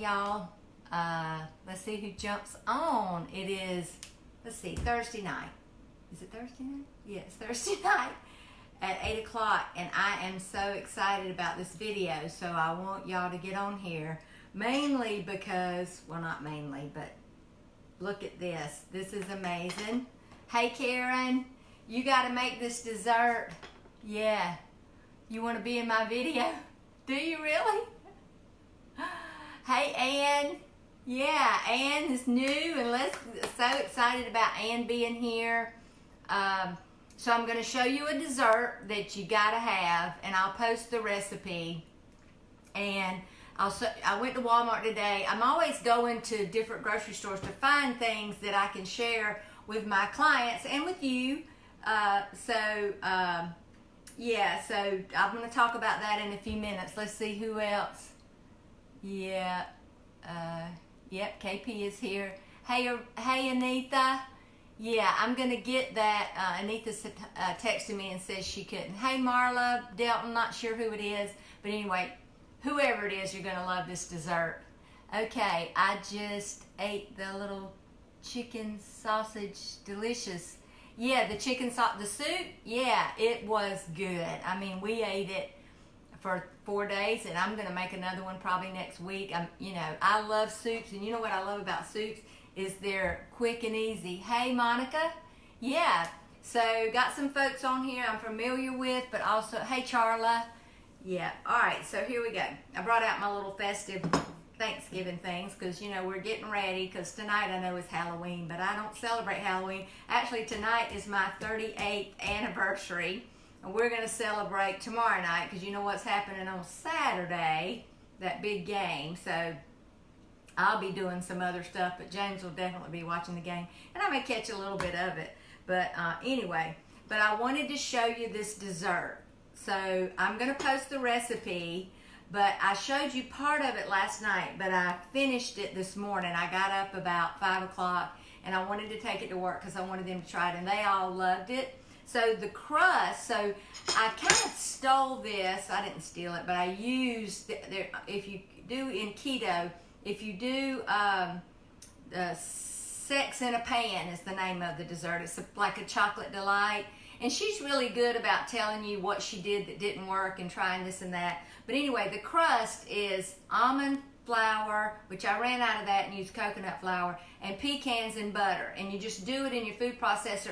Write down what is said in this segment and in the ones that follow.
y'all. Let's see who jumps on. It is, let's see, Thursday night. Is it Thursday night? Yeah, it's Thursday night at 8 o'clock, and I am so excited about this video, so I want y'all to get on here, mainly because, well, not mainly, but look at this. This is amazing. Hey, Karen, you got to make this dessert. Yeah. You want to be in my video? Do you really? Hey, Ann. Yeah, Ann is new, and so excited about Ann being here. So I'm going to show you a dessert that you got to have, and I'll post the recipe. And I went to Walmart today. I'm always going to different grocery stores to find things that I can share with my clients and with you. Yeah, so I'm going to talk about that in a few minutes. Let's see who else. Yeah, yep, KP is here. Hey, Anita. Yeah, I'm going to get that. Anita texted me and says she couldn't. Hey, Marla, Delton, not sure who it is. But anyway, whoever it is, you're going to love this dessert. Okay, I just ate the little chicken sausage, delicious. Yeah, the the soup, yeah, it was good. I mean, we ate it for 4 days, and I'm going to make another one probably next week. I love soups, and you know what I love about soups is they're quick and easy. Hey, Monica. Yeah, so got some folks on here I'm familiar with, but also, hey, Charla. Yeah, all right, so here we go. I brought out my little festive Thanksgiving things because, we're getting ready because tonight I know is Halloween, but I don't celebrate Halloween. Actually, tonight is my 38th anniversary, and we're going to celebrate tomorrow night because you know what's happening on Saturday, that big game. So I'll be doing some other stuff, but James will definitely be watching the game, and I may catch a little bit of it. But anyway, I wanted to show you this dessert. So I'm going to post the recipe. But I showed you part of it last night, but I finished it this morning. I got up about 5 o'clock, and I wanted to take it to work because I wanted them to try it, and they all loved it. So the crust, so I kind of stole this. I didn't steal it, but I used, if you do in keto, if you do Sex in a Pan is the name of the dessert. It's like a chocolate delight. And she's really good about telling you what she did that didn't work and trying this and that. But anyway, the crust is almond flour, which I ran out of that and used coconut flour, and pecans and butter. And you just do it in your food processor,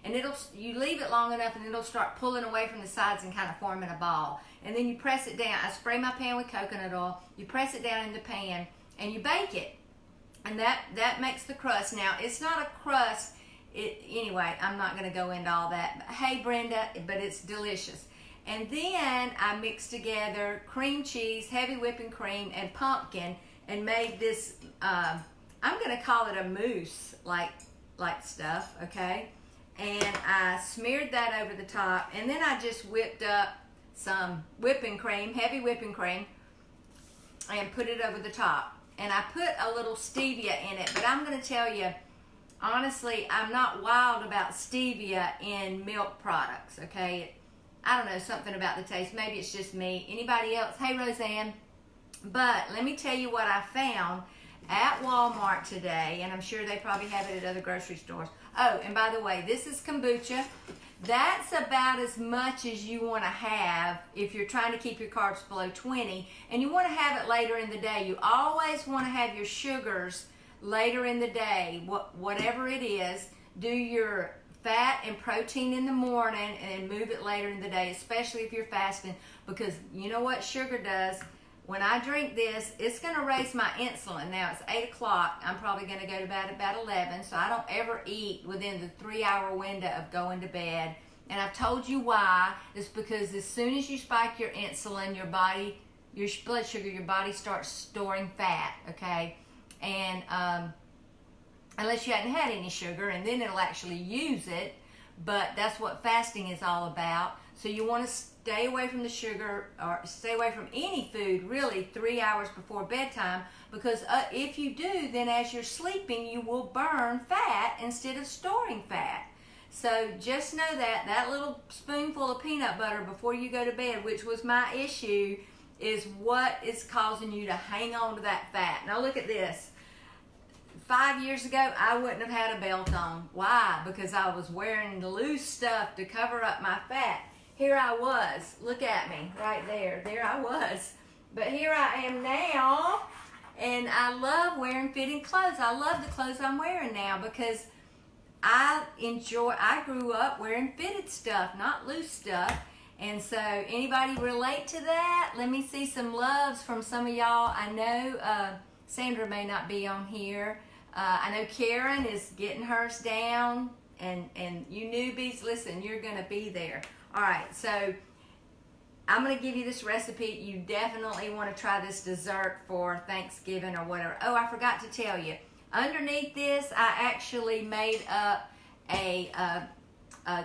and you leave it long enough and it'll start pulling away from the sides and kind of forming a ball. And then you press it down. I spray my pan with coconut oil. You press it down in the pan and you bake it. And that makes the crust. Now, it's not a crust. Anyway, I'm not going to go into all that. Hey, Brenda, but it's delicious. And then I mixed together cream cheese, heavy whipping cream, and pumpkin, and made this, I'm going to call it a mousse like stuff, okay? And I smeared that over the top, and then I just whipped up some whipping cream, heavy whipping cream, and put it over the top. And I put a little stevia in it, but I'm going to tell you, honestly, I'm not wild about stevia in milk products, okay? I don't know, something about the taste. Maybe it's just me. Anybody else? Hey, Roseanne. But let me tell you what I found at Walmart today, and I'm sure they probably have it at other grocery stores. Oh, and by the way, this is kombucha. That's about as much as you want to have if you're trying to keep your carbs below 20, and you want to have it later in the day. You always want to have your sugars later in the day, whatever it is. Do your fat and protein in the morning and move it later in the day, especially if you're fasting, because you know what sugar does? When I drink this, it's going to raise my insulin. Now, it's 8 o'clock. I'm probably going to go to bed about 11, so I don't ever eat within the 3-hour window of going to bed. And I've told you why. It's because as soon as you spike your insulin, your blood sugar, your body starts storing fat, okay? And unless you hadn't had any sugar, and then it'll actually use it. But that's what fasting is all about. So you want to stay away from the sugar, or stay away from any food really 3 hours before bedtime, because if you do, then as you're sleeping, you will burn fat instead of storing fat. So just know that little spoonful of peanut butter before you go to bed, which was my issue is what is causing you to hang on to that fat. Now look at this. 5 years ago, I wouldn't have had a belt on. Why? Because I was wearing the loose stuff to cover up my fat. Here I was. Look at me right there. There I was. But here I am now, and I love wearing fitting clothes. I love the clothes I'm wearing now because I grew up wearing fitted stuff, not loose stuff. And so anybody relate to that? Let me see some loves from some of y'all. I know Sandra may not be on here. I know Karen is getting hers down. And you newbies, listen, you're going to be there. All right, so I'm going to give you this recipe. You definitely want to try this dessert for Thanksgiving or whatever. Oh, I forgot to tell you. Underneath this, I actually made up a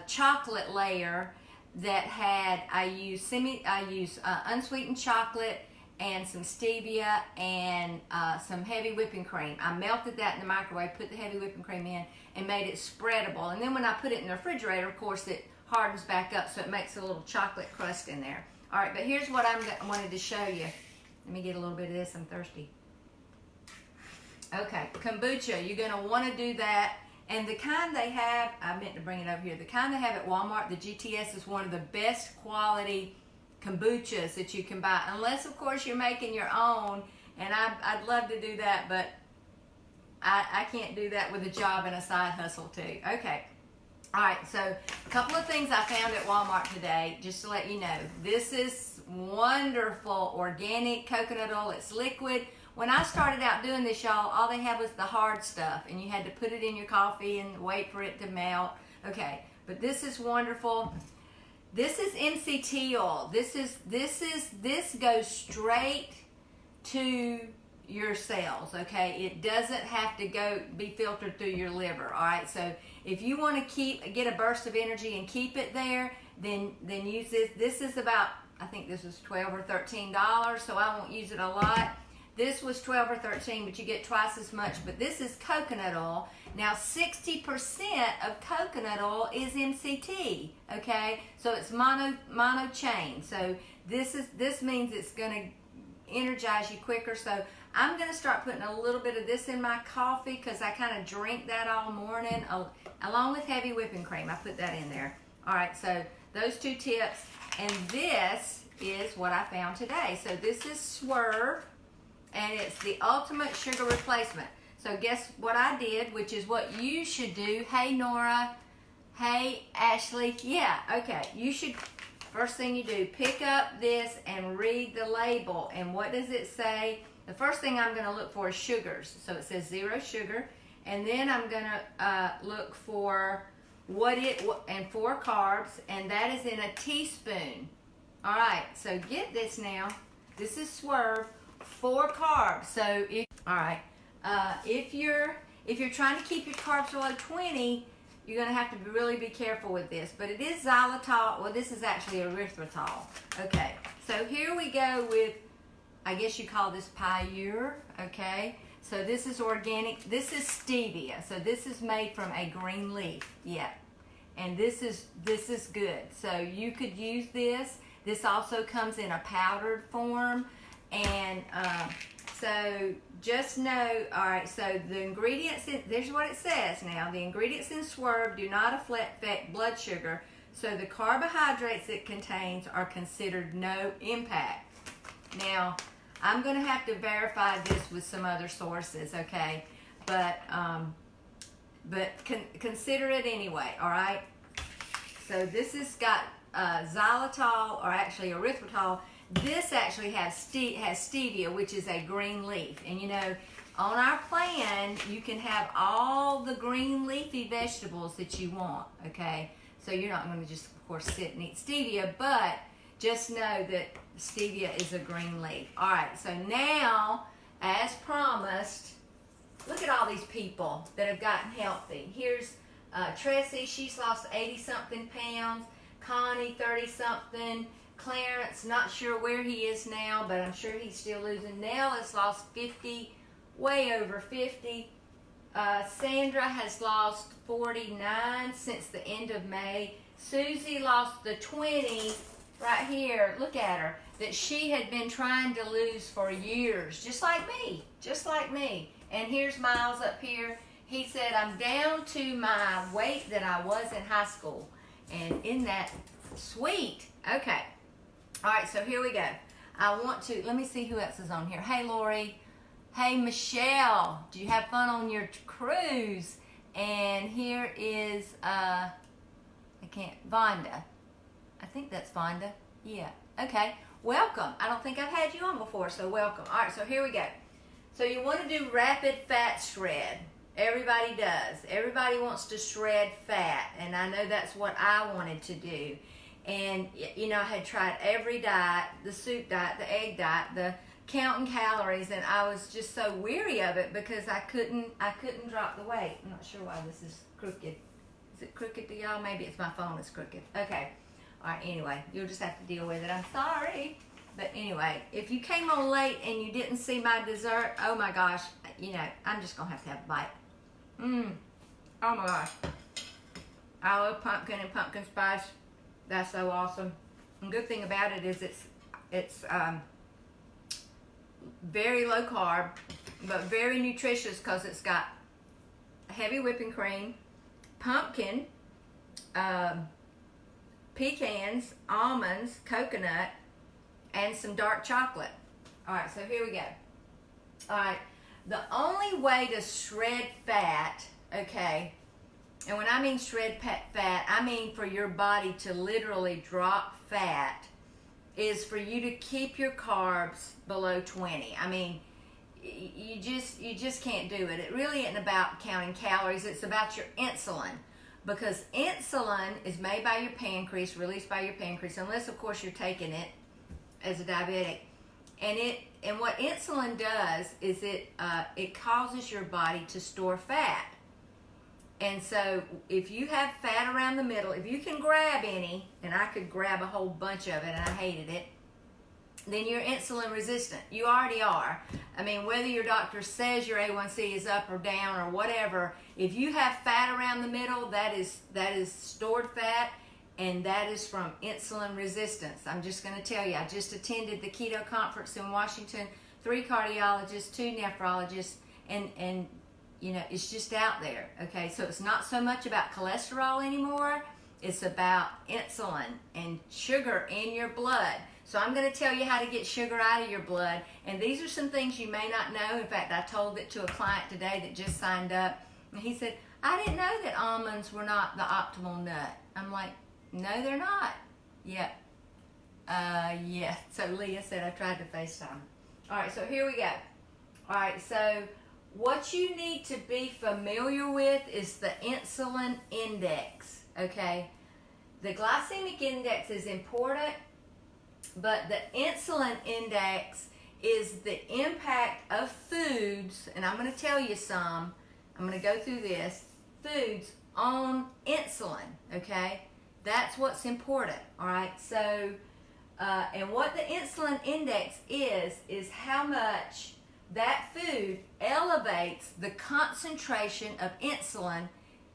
chocolate layer that had, I used unsweetened chocolate and some stevia and some heavy whipping cream. I melted that in the microwave, put the heavy whipping cream in, and made it spreadable. And then when I put it in the refrigerator, of course, it hardens back up, so it makes a little chocolate crust in there. All right, but here's what I wanted to show you. Let me get a little bit of this. I'm thirsty. Okay, kombucha. You're going to want to do that. And the kind they have, I meant to bring it over here, the kind they have at Walmart, the GTS, is one of the best quality kombuchas that you can buy. Unless, of course, you're making your own. And I'd love to do that, but I can't do that with a job and a side hustle, too. Okay. All right, so a couple of things I found at Walmart today, just to let you know. This is wonderful organic coconut oil. It's liquid. When I started out doing this, y'all, all they had was the hard stuff, and you had to put it in your coffee and wait for it to melt. Okay, but this is wonderful. This is MCT oil. This goes straight to your cells. Okay, it doesn't have to be filtered through your liver. All right, so if you want to get a burst of energy and keep it there, then use this. This is about, I think this was $12 or $13, so I won't use it a lot. This was $12 or $13, but you get twice as much. But this is coconut oil. Now 60% of coconut oil is MCT. Okay, so it's mono chain. So this means it's going to energize you quicker. So I'm going to start putting a little bit of this in my coffee because I kind of drink that all morning, along with heavy whipping cream. I put that in there. All right, so those two tips. And this is what I found today. So this is Swerve, and it's the ultimate sugar replacement. So guess what I did, which is what you should do. Hey, Nora. Hey, Ashley. Yeah, okay. You should, first thing you do, pick up this and read the label. And what does it say? The first thing I'm going to look for is sugars. So it says 0 sugar. And then I'm going to look for and 4 carbs. And that is in a teaspoon. All right. So get this now. This is Swerve. 4 carbs. So if you're trying to keep your carbs below 20, you're going to have to really be careful with this. But it is xylitol. Well, this is actually erythritol. Okay. So here we go with, I guess you call this Pure, okay? So this is organic. This is stevia. So this is made from a green leaf. Yeah. And this is good. So you could use this. This also comes in a powdered form. And so just know, all right, so the ingredients, there's what it says now. The ingredients in Swerve do not affect blood sugar. So the carbohydrates it contains are considered no impact. Now, I'm going to have to verify this with some other sources, okay? But consider it anyway, all right? So this has got xylitol, or actually erythritol. This actually has stevia, which is a green leaf. And you know, on our plan, you can have all the green leafy vegetables that you want, okay? So you're not going to just, of course, sit and eat stevia, but just know that stevia is a green leaf. All right, so now, as promised, look at all these people that have gotten healthy. Here's Tressie, she's lost 80-something pounds. Connie, 30-something. Clarence, not sure where he is now, but I'm sure he's still losing. Nell has lost 50, way over 50. Sandra has lost 49 since the end of May. Susie lost the 20 right here. Look at her. that she had been trying to lose for years, just like me. And here's Miles up here. He said, I'm down to my weight that I was in high school. And isn't that sweet? Okay. All right, so here we go. Let me see who else is on here. Hey, Lori. Hey, Michelle. Did you have fun on your cruise? And here is, Vonda. I think that's Vonda. Yeah. Okay. Welcome. I don't think I've had you on before, so welcome. All right, so here we go. So you want to do rapid fat shred. Everybody does. Everybody wants to shred fat, and I know that's what I wanted to do. And, you know, I had tried every diet, the soup diet, the egg diet, the counting calories, and I was just so weary of it because I couldn't drop the weight. I'm not sure why this is crooked. Is it crooked to y'all? Maybe it's my phone that's crooked. Okay. All right, anyway, you'll just have to deal with it. I'm sorry. But anyway, if you came on late and you didn't see my dessert, oh my gosh, you know, I'm just going to have a bite. Oh my gosh. I love pumpkin and pumpkin spice. That's so awesome. And good thing about it is it's very low carb, but very nutritious because it's got heavy whipping cream, pumpkin, pecans, almonds, coconut, and some dark chocolate. All right, so here we go. All right, the only way to shred fat, okay, and when I mean shred fat, I mean for your body to literally drop fat, is for you to keep your carbs below 20. I mean, you just can't do it. It really isn't about counting calories. It's about your insulin. Because insulin is made by your pancreas, released by your pancreas, unless of course you're taking it as a diabetic. And what insulin does is it causes your body to store fat. And so if you have fat around the middle, if you can grab any, and I could grab a whole bunch of it and I hated it, then you're insulin resistant. You already are. I mean, whether your doctor says your A1C is up or down or whatever, if you have fat around the middle, that is stored fat, and that is from insulin resistance. I'm just going to tell you, I just attended the Keto conference in Washington, 3 cardiologists, 2 nephrologists, and you know, it's just out there, okay? So it's not so much about cholesterol anymore. It's about insulin and sugar in your blood. So I'm going to tell you how to get sugar out of your blood. And these are some things you may not know. In fact, I told it to a client today that just signed up. And he said, I didn't know that almonds were not the optimal nut. I'm like, no, they're not. Yeah. Yeah. So Leah said I tried to FaceTime. All right, so here we go. All right, so what you need to be familiar with is the insulin index, okay? The glycemic index is important, but the insulin index is the impact of foods, and I'm going to tell you some. I'm going to go through this. Foods on insulin, okay? That's what's important, all right? So, and what the insulin index is how much that food elevates the concentration of insulin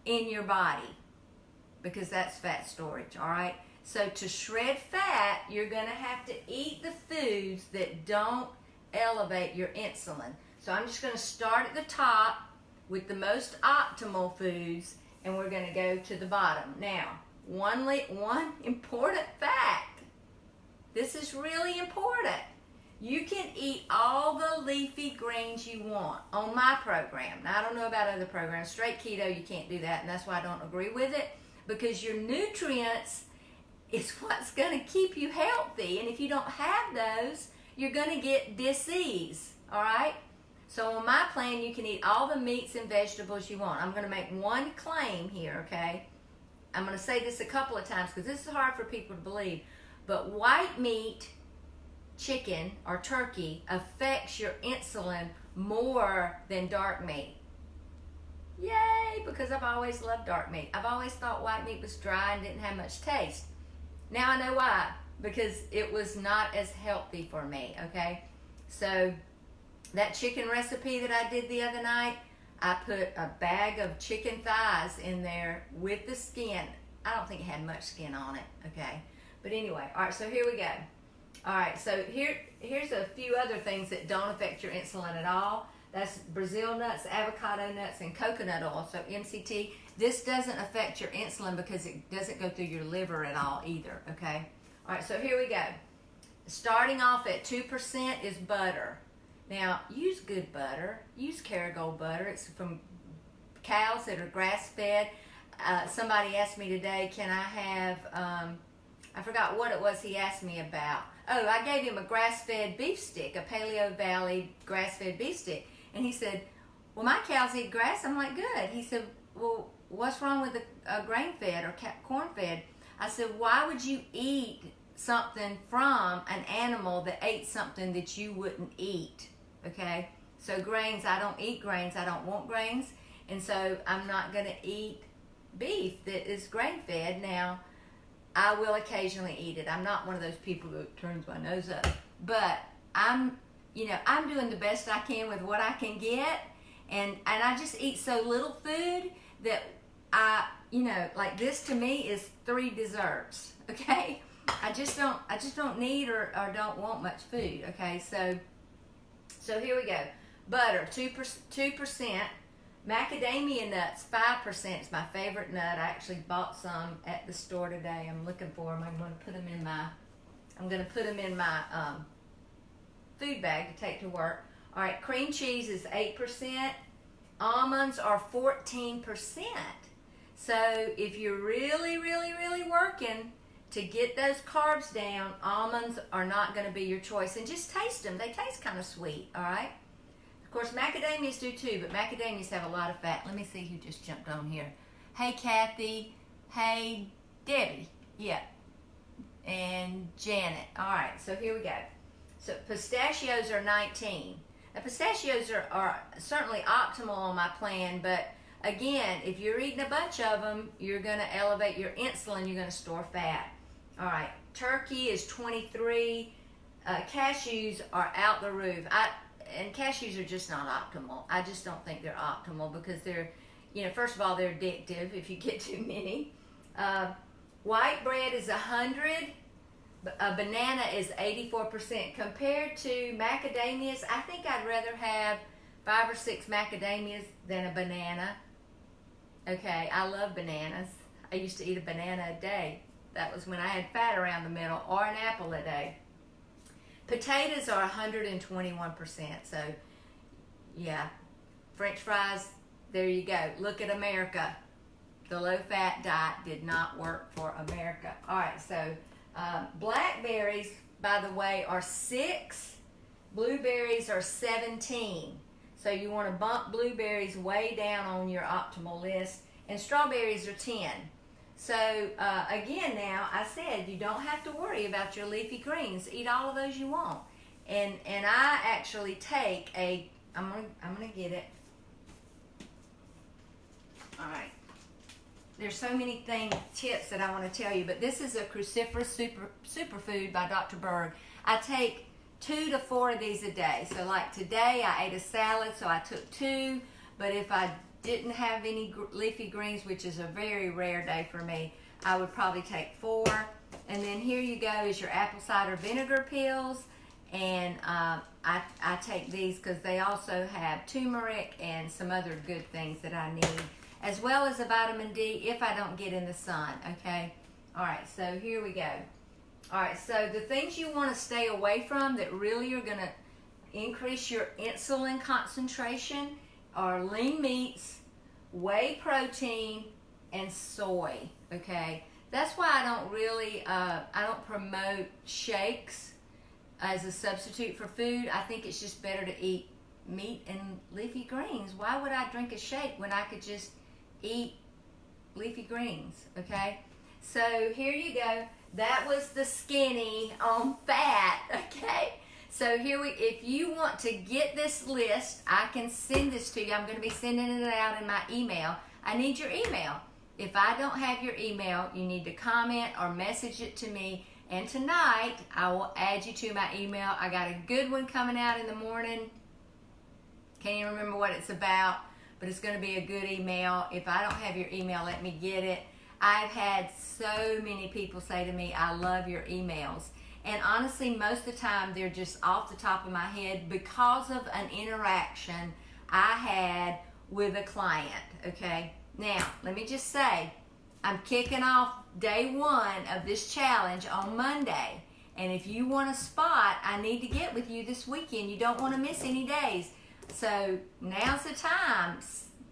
in your body, because that's fat storage, all right? So to shred fat, you're going to have to eat the foods that don't elevate your insulin. So I'm just going to start at the top with the most optimal foods, and we're going to go to the bottom. Now, one important fact. This is really important. You can eat all the leafy greens you want on my program. Now, I don't know about other programs. Straight keto, you can't do that, and that's why I don't agree with it, because your nutrients is what's going to keep you healthy, and if you don't have those, you're going to get disease, all right? So on my plan, you can eat all the meats and vegetables you want. I'm going to make one claim here, okay? I'm going to say this a couple of times because this is hard for people to believe, but white meat, chicken or turkey, affects your insulin more than dark meat. Yay, because I've always loved dark meat. I've always thought white meat was dry and didn't have much taste. Now I know why, because it was not as healthy for me, okay? So that chicken recipe that I did the other night, I put a bag of chicken thighs in there with the skin. I don't think it had much skin on it, okay? But anyway, all right, so here we go. All right, so here's a few other things that don't affect your insulin at all. That's Brazil nuts, avocado nuts, and coconut oil, so MCT. This doesn't affect your insulin because it doesn't go through your liver at all either, okay? All right, so here we go. Starting off at 2% is butter. Now, use good butter. Use Kerrygold butter. It's from cows that are grass-fed. Somebody asked me today, can I have, I forgot what it was he asked me about. Oh, I gave him a grass-fed beef stick, a Paleo Valley grass-fed beef stick. And he said, well, my cows eat grass. I'm like, good. He said, well, what's wrong with a grain-fed or corn-fed? I said, why would you eat something from an animal that ate something that you wouldn't eat? Okay? So grains, I don't eat grains. I don't want grains. And so I'm not going to eat beef that is grain-fed. Now, I will occasionally eat it. I'm not one of those people that turns my nose up. But I'm doing the best I can with what I can get. And I just eat so little food that like this to me is 3 desserts, okay? I just don't need or don't want much food, okay? So here we go. Butter, 2%. Macadamia nuts, 5% is my favorite nut. I actually bought some at the store today. I'm looking for them. I'm going to put them in my food bag to take to work. All right, cream cheese is 8%. Almonds are 14%. So if you're really, really, really working to get those carbs down, almonds are not going to be your choice. And just taste them. They taste kind of sweet, all right? Of course, macadamias do too, but macadamias have a lot of fat. Let me see who just jumped on here. Hey, Kathy. Hey, Debbie. Yeah. And Janet. All right, so here we go. So pistachios are 19. Now, pistachios are certainly optimal on my plan, but again, if you're eating a bunch of them, you're going to elevate your insulin. You're going to store fat. All right, turkey is 23. Cashews are out the roof. And cashews are just not optimal. I just don't think they're optimal because they're, first of all, they're addictive if you get too many. White bread is 100. A banana is 84%. Compared to macadamias, I think I'd rather have 5 or 6 macadamias than a banana. Okay, I love bananas. I used to eat a banana a day. That was when I had fat around the middle, or an apple a day. Potatoes are 121%. So, yeah, French fries, there you go. Look at America. The low-fat diet did not work for America. All right, so blackberries, by the way, are 6. Blueberries are 17. So you want to bump blueberries way down on your optimal list. And strawberries are 10. So again, now I said you don't have to worry about your leafy greens. Eat all of those you want. And I actually take I'm gonna get it. All right. There's so many tips that I want to tell you, but this is a cruciferous superfood by Dr. Berg. I take 2 to 4 of these a day. So like today I ate a salad, so I took 2. But if I didn't have any leafy greens, which is a very rare day for me, I would probably take 4. And then here you go is your apple cider vinegar pills. And I take these because they also have turmeric and some other good things that I need, as well as a vitamin D if I don't get in the sun, okay? All right, so here we go. All right, so the things you want to stay away from that really are going to increase your insulin concentration are lean meats, whey protein, and soy, okay? That's why I don't really, I don't promote shakes as a substitute for food. I think it's just better to eat meat and leafy greens. Why would I drink a shake when I could just eat leafy greens, okay? So here you go. That was the skinny on fat, okay? So if you want to get this list, I can send this to you. I'm going to be sending it out in my email. I need your email. If I don't have your email, you need to comment or message it to me. And tonight, I will add you to my email. I got a good one coming out in the morning. Can't even remember what it's about, but it's going to be a good email. If I don't have your email, let me get it. I've had so many people say to me, I love your emails. And honestly, most of the time they're just off the top of my head because of an interaction I had with a client, okay? Now, let me just say, I'm kicking off day 1 of this challenge on Monday. And if you want a spot, I need to get with you this weekend. You don't want to miss any days. So now's the time.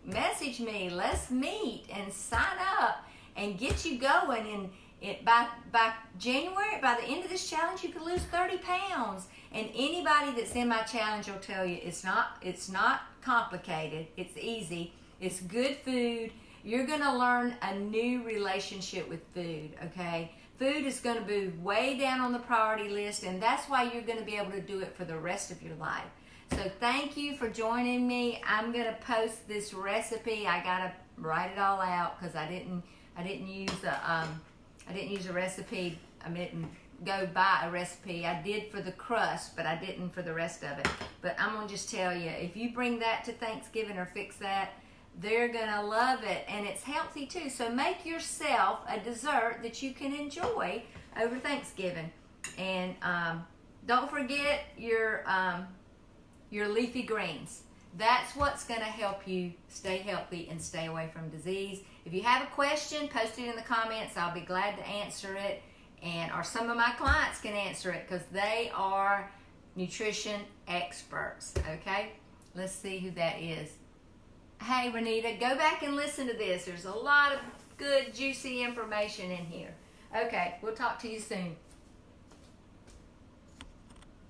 Message me. Let's meet and sign up and get you going. And by January, by the end of this challenge, you could lose 30 pounds. And anybody that's in my challenge will tell you it's not complicated. It's easy. It's good food. You're going to learn a new relationship with food, okay? Food is going to be way down on the priority list, and that's why you're going to be able to do it for the rest of your life. So thank you for joining me. I'm going to post this recipe. I got to write it all out because I didn't use a recipe. I didn't go buy a recipe. I did for the crust, but I didn't for the rest of it. But I'm going to just tell you, if you bring that to Thanksgiving or fix that, they're going to love it, and it's healthy too. So make yourself a dessert that you can enjoy over Thanksgiving. And don't forget your leafy greens. That's what's going to help you stay healthy and stay away from disease. If you have a question, post it in the comments. I'll be glad to answer it. Or some of my clients can answer it because they are nutrition experts. Okay? Let's see who that is. Hey, Renita, go back and listen to this. There's a lot of good, juicy information in here. Okay, we'll talk to you soon.